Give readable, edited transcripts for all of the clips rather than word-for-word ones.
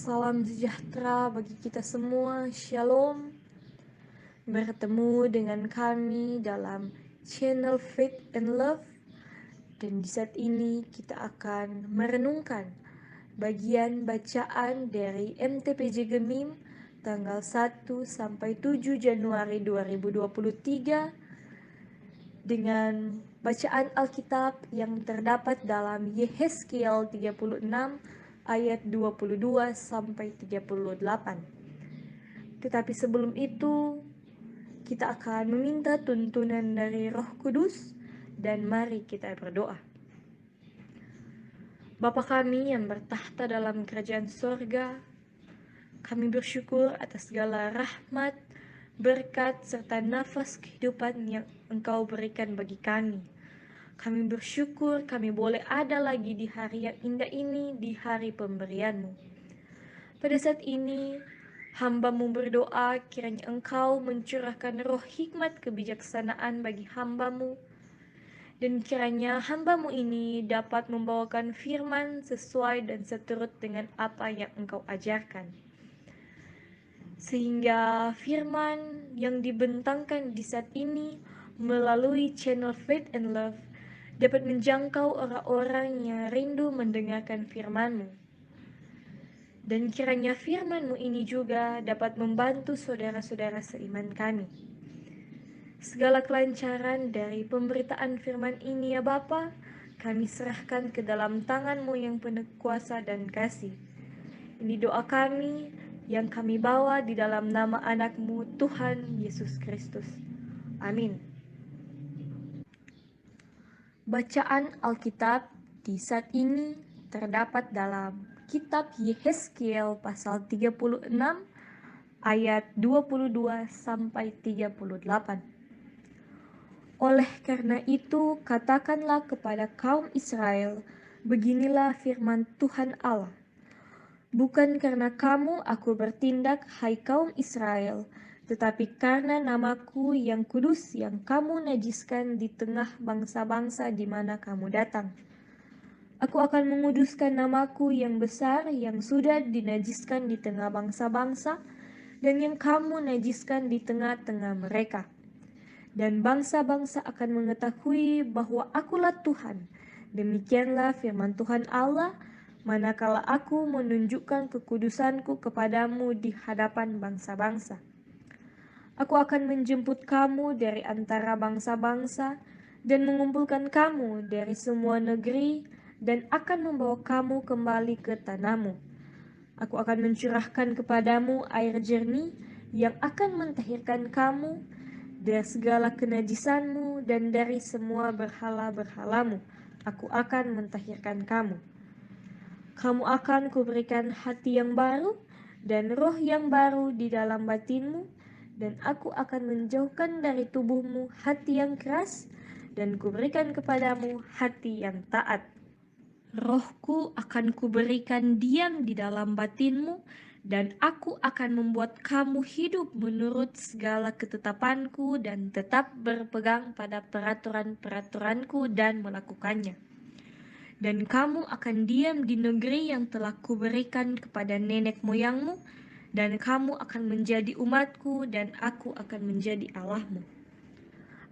Salam sejahtera bagi kita semua, Shalom. Bertemu dengan kami dalam channel Faith and Love. Dan di saat ini kita akan merenungkan bagian bacaan dari MTPJ Gemim tanggal 1 sampai 7 Januari 2023 dengan bacaan Alkitab yang terdapat dalam Yehezkiel 36 ayat 22 sampai 38. Tetapi sebelum itu, kita akan meminta tuntunan dari Roh Kudus dan mari kita berdoa. Bapa kami yang bertahta dalam kerajaan sorga, kami bersyukur atas segala rahmat, berkat, serta nafas kehidupan yang Engkau berikan bagi kami. Kami bersyukur kami boleh ada lagi di hari yang indah ini, di hari pemberian-Mu. Pada saat ini, hamba-Mu berdoa kiranya Engkau mencurahkan roh hikmat kebijaksanaan bagi hamba-Mu, dan kiranya hamba-Mu ini dapat membawakan firman sesuai dan seturut dengan apa yang Engkau ajarkan. Sehingga firman yang dibentangkan di saat ini melalui channel Faith and Love dapat menjangkau orang-orang yang rindu mendengarkan firman-Mu. Dan kiranya firman-Mu ini juga dapat membantu saudara-saudara seiman kami. Segala kelancaran dari pemberitaan firman ini ya Bapa, kami serahkan ke dalam tangan-Mu yang penuh kuasa dan kasih. Ini doa kami yang kami bawa di dalam nama anak-Mu Tuhan Yesus Kristus. Amin. Bacaan Alkitab di saat ini terdapat dalam kitab Yehezkiel pasal 36 ayat 22 sampai 38. Oleh karena itu, katakanlah kepada kaum Israel, beginilah firman Tuhan Allah. Bukan karena kamu aku bertindak, hai kaum Israel, tetapi karena namaku yang kudus yang kamu najiskan di tengah bangsa-bangsa di mana kamu datang. Aku akan menguduskan namaku yang besar yang sudah dinajiskan di tengah bangsa-bangsa dan yang kamu najiskan di tengah-tengah mereka. Dan bangsa-bangsa akan mengetahui bahwa akulah Tuhan. Demikianlah firman Tuhan Allah, manakala aku menunjukkan kekudusanku kepadamu di hadapan bangsa-bangsa. Aku akan menjemput kamu dari antara bangsa-bangsa dan mengumpulkan kamu dari semua negeri dan akan membawa kamu kembali ke tanahmu. Aku akan mencurahkan kepadamu air jernih yang akan mentahirkan kamu dari segala kenajisanmu dan dari semua berhala-berhalamu. Aku akan mentahirkan kamu. Kamu akan kuberikan hati yang baru dan roh yang baru di dalam batinmu, dan aku akan menjauhkan dari tubuhmu hati yang keras dan kuberikan kepadamu hati yang taat. Rohku akan kuberikan diam di dalam batinmu, dan aku akan membuat kamu hidup menurut segala ketetapanku dan tetap berpegang pada peraturan-peraturanku dan melakukannya. Dan kamu akan diam di negeri yang telah kuberikan kepada nenek moyangmu, dan kamu akan menjadi umatku dan aku akan menjadi Allahmu.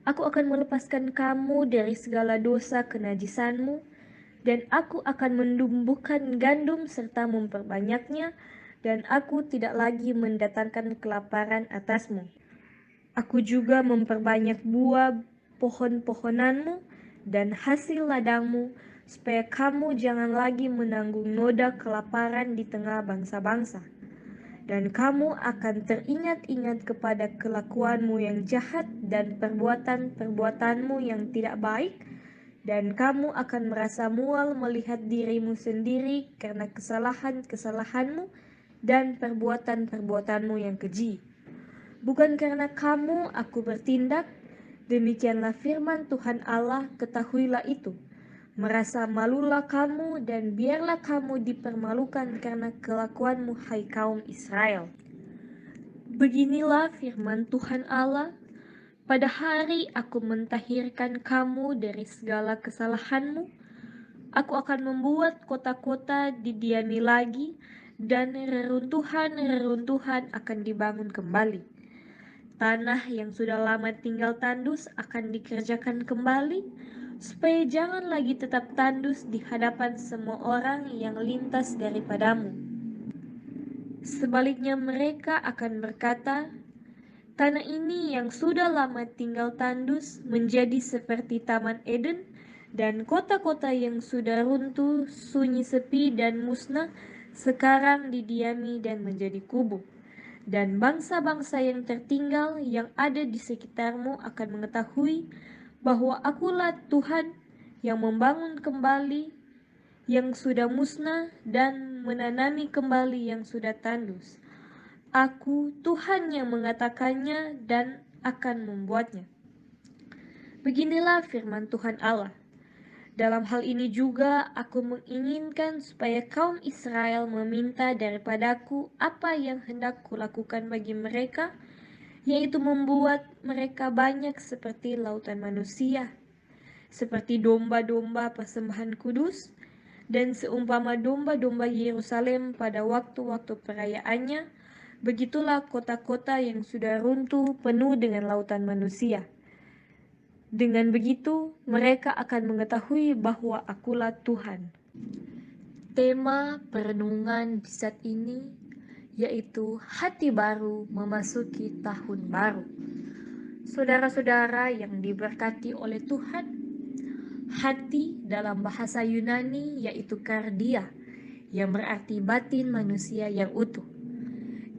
Aku akan melepaskan kamu dari segala dosa kenajisanmu, dan aku akan menumbuhkan gandum serta memperbanyaknya, dan aku tidak lagi mendatangkan kelaparan atasmu. Aku juga memperbanyak buah pohon-pohonanmu dan hasil ladangmu, supaya kamu jangan lagi menanggung noda kelaparan di tengah bangsa-bangsa. Dan kamu akan teringat-ingat kepada kelakuanmu yang jahat dan perbuatan-perbuatanmu yang tidak baik, dan kamu akan merasa mual melihat dirimu sendiri karena kesalahan-kesalahanmu dan perbuatan-perbuatanmu yang keji. Bukan karena kamu aku bertindak, demikianlah firman Tuhan Allah, ketahuilah itu. Merasa malulah kamu dan biarlah kamu dipermalukan karena kelakuanmu, hai kaum Israel. Beginilah firman Tuhan Allah, pada hari aku mentahirkan kamu dari segala kesalahanmu, aku akan membuat kota-kota didiami lagi dan reruntuhan-reruntuhan akan dibangun kembali. Tanah yang sudah lama tinggal tandus akan dikerjakan kembali, supaya jangan lagi tetap tandus di hadapan semua orang yang lintas daripadamu. Sebaliknya mereka akan berkata, tanah ini yang sudah lama tinggal tandus menjadi seperti Taman Eden, dan kota-kota yang sudah runtuh, sunyi sepi dan musnah, sekarang didiami dan menjadi kubu. Dan bangsa-bangsa yang tertinggal yang ada di sekitarmu akan mengetahui bahwa akulah Tuhan yang membangun kembali yang sudah musnah dan menanami kembali yang sudah tandus. Aku Tuhan yang mengatakannya dan akan membuatnya. Beginilah firman Tuhan Allah. Dalam hal ini juga aku menginginkan supaya kaum Israel meminta daripadaku apa yang hendak kulakukan bagi mereka, yaitu membuat mereka banyak seperti lautan manusia, seperti domba-domba persembahan kudus, dan seumpama domba-domba Yerusalem pada waktu-waktu perayaannya, begitulah kota-kota yang sudah runtuh penuh dengan lautan manusia. Dengan begitu, mereka akan mengetahui bahwa akulah Tuhan. Tema perenungan di saat ini yaitu hati baru memasuki tahun baru. Saudara-saudara yang diberkati oleh Tuhan, hati dalam bahasa Yunani yaitu kardia, yang berarti batin manusia yang utuh.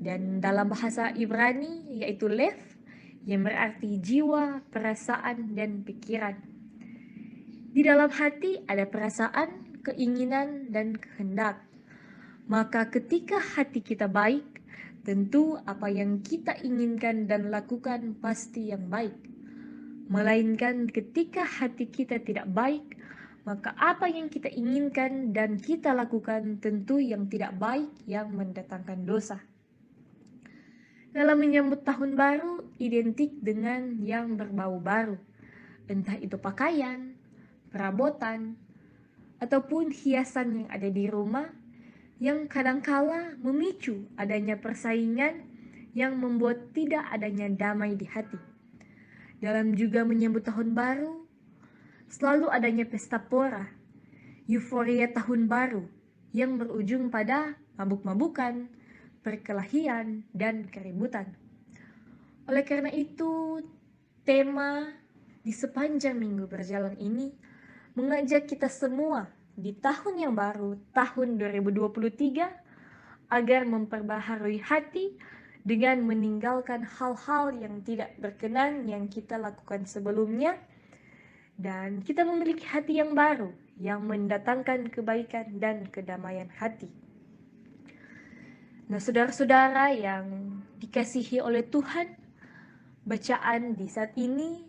Dan dalam bahasa Ibrani yaitu lev, yang berarti jiwa, perasaan, dan pikiran. Di dalam hati ada perasaan, keinginan, dan kehendak. Maka ketika hati kita baik, tentu apa yang kita inginkan dan lakukan pasti yang baik. Melainkan ketika hati kita tidak baik, maka apa yang kita inginkan dan kita lakukan tentu yang tidak baik yang mendatangkan dosa. Dalam menyambut tahun baru identik dengan yang berbau baru, entah itu pakaian, perabotan, ataupun hiasan yang ada di rumah yang kadangkala memicu adanya persaingan yang membuat tidak adanya damai di hati. Dalam juga menyambut tahun baru, selalu adanya pesta pora, euforia tahun baru yang berujung pada mabuk-mabukan, perkelahian, dan keributan. Oleh karena itu, tema di sepanjang minggu berjalan ini mengajak kita semua di tahun yang baru, tahun 2023, agar memperbaharui hati dengan meninggalkan hal-hal yang tidak berkenan yang kita lakukan sebelumnya, dan kita memiliki hati yang baru yang mendatangkan kebaikan dan kedamaian hati. Nah, saudara-saudara yang dikasihi oleh Tuhan, bacaan di saat ini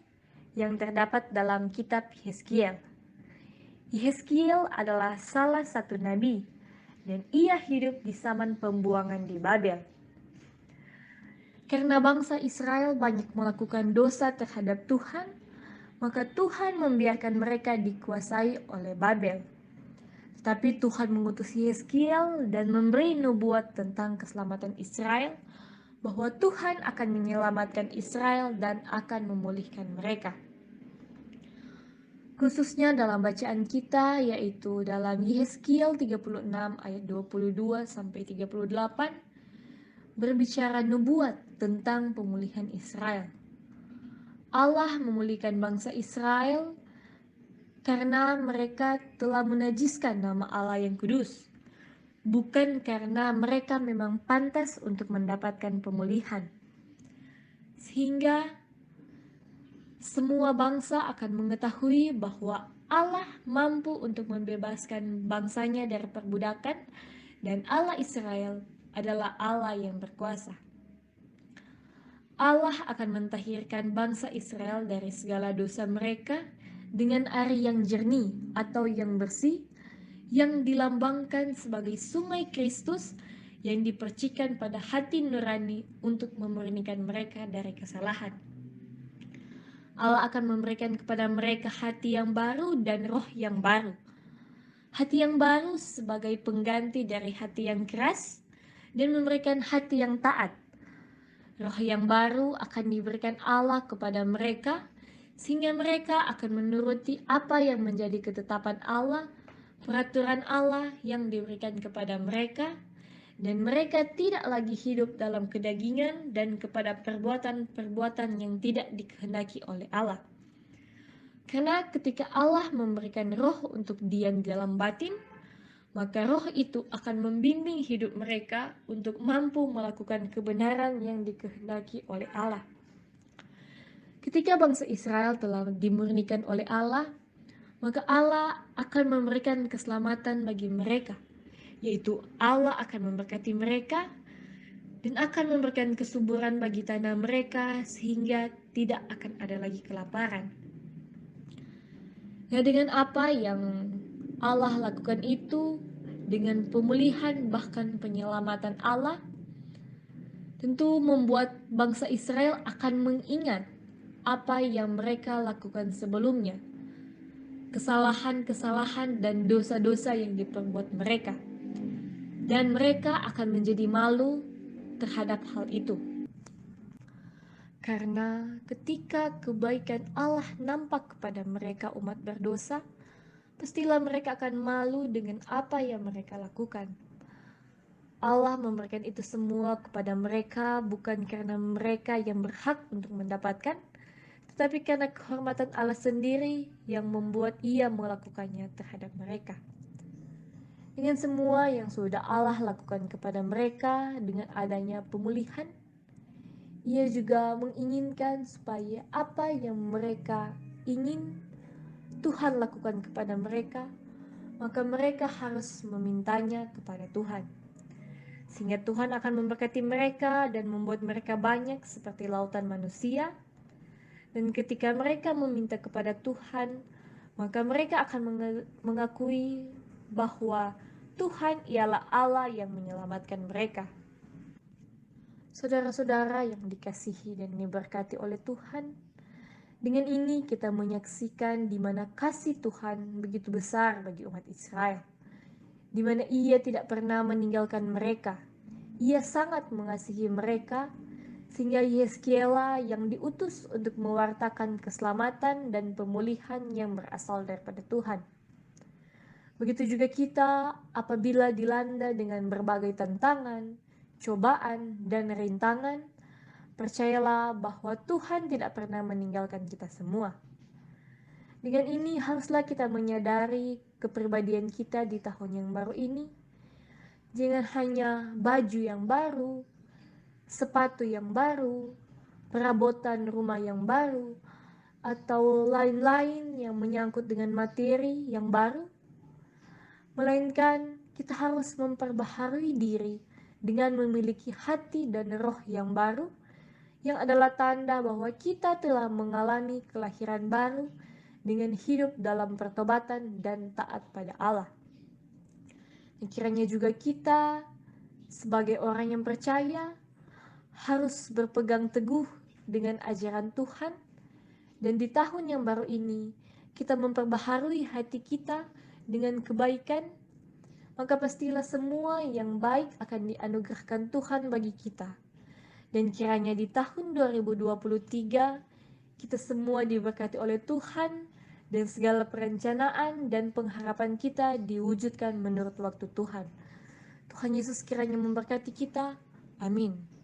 yang terdapat dalam kitab Yeskiel. Yeskiel adalah salah satu nabi dan ia hidup di zaman pembuangan di Babel. Karena bangsa Israel banyak melakukan dosa terhadap Tuhan, maka Tuhan membiarkan mereka dikuasai oleh Babel. Tapi Tuhan mengutus Yeskiel dan memberi nubuat tentang keselamatan Israel, bahwa Tuhan akan menyelamatkan Israel dan akan memulihkan mereka. Khususnya dalam bacaan kita yaitu dalam Yeskiel 36 ayat 22 sampai 38 berbicara nubuat tentang pemulihan Israel. Allah memulihkan bangsa Israel karena mereka telah menajiskan nama Allah yang kudus, bukan karena mereka memang pantas untuk mendapatkan pemulihan. Sehingga semua bangsa akan mengetahui bahwa Allah mampu untuk membebaskan bangsanya dari perbudakan, dan Allah Israel adalah Allah yang berkuasa. Allah akan mentahirkan bangsa Israel dari segala dosa mereka dengan air yang jernih atau yang bersih, yang dilambangkan sebagai sungai Kristus yang dipercikan pada hati nurani untuk memurnikan mereka dari kesalahan. Allah akan memberikan kepada mereka hati yang baru dan roh yang baru. hati yang baru sebagai pengganti dari hati yang keras, dan memberikan hati yang taat. Roh yang baru akan diberikan Allah kepada mereka, sehingga mereka akan menuruti apa yang menjadi ketetapan Allah, peraturan Allah yang diberikan kepada mereka, dan mereka tidak lagi hidup dalam kedagingan dan kepada perbuatan-perbuatan yang tidak dikehendaki oleh Allah. Karena ketika Allah memberikan roh untuk diam di dalam batin, maka roh itu akan membimbing hidup mereka untuk mampu melakukan kebenaran yang dikehendaki oleh Allah. Ketika bangsa Israel telah dimurnikan oleh Allah, maka Allah akan memberikan keselamatan bagi mereka, yaitu Allah akan memberkati mereka dan akan memberikan kesuburan bagi tanah mereka sehingga tidak akan ada lagi kelaparan. Nah, dengan apa yang Allah lakukan itu, dengan pemulihan bahkan penyelamatan Allah, tentu membuat bangsa Israel akan mengingat apa yang mereka lakukan sebelumnya, kesalahan-kesalahan dan dosa-dosa yang diperbuat mereka, dan mereka akan menjadi malu terhadap hal itu. Karena ketika kebaikan Allah nampak kepada mereka umat berdosa, pastilah mereka akan malu dengan apa yang mereka lakukan. Allah memberikan itu semua kepada mereka bukan karena mereka yang berhak untuk mendapatkan, tetapi karena kehormatan Allah sendiri yang membuat Ia melakukannya terhadap mereka. Dengan semua yang sudah Allah lakukan kepada mereka dengan adanya pemulihan, Ia juga menginginkan supaya apa yang mereka ingin Tuhan lakukan kepada mereka, maka mereka harus memintanya kepada Tuhan. Sehingga Tuhan akan memberkati mereka dan membuat mereka banyak seperti lautan manusia. Dan ketika mereka meminta kepada Tuhan, maka mereka akan mengakui bahwa Tuhan ialah Allah yang menyelamatkan mereka. Saudara-saudara yang dikasihi dan diberkati oleh Tuhan, dengan ini kita menyaksikan di mana kasih Tuhan begitu besar bagi umat Israel, di mana Ia tidak pernah meninggalkan mereka. Ia sangat mengasihi mereka, sehingga Yeskiela yang diutus untuk mewartakan keselamatan dan pemulihan yang berasal daripada Tuhan. Begitu juga kita apabila dilanda dengan berbagai tantangan, cobaan, dan rintangan, percayalah bahwa Tuhan tidak pernah meninggalkan kita semua. Dengan ini haruslah kita menyadari kepribadian kita di tahun yang baru ini. Jangan hanya baju yang baru, sepatu yang baru, perabotan rumah yang baru, atau lain-lain yang menyangkut dengan materi yang baru, melainkan kita harus memperbaharui diri dengan memiliki hati dan roh yang baru, yang adalah tanda bahwa kita telah mengalami kelahiran baru dengan hidup dalam pertobatan dan taat pada Allah. Kiranya juga kita sebagai orang yang percaya harus berpegang teguh dengan ajaran Tuhan, dan di tahun yang baru ini kita memperbaharui hati kita dengan kebaikan, maka pastilah semua yang baik akan dianugerahkan Tuhan bagi kita. Dan kiranya di tahun 2023 kita semua diberkati oleh Tuhan dan segala perencanaan dan pengharapan kita diwujudkan menurut waktu Tuhan. Tuhan Yesus kiranya memberkati kita. Amin.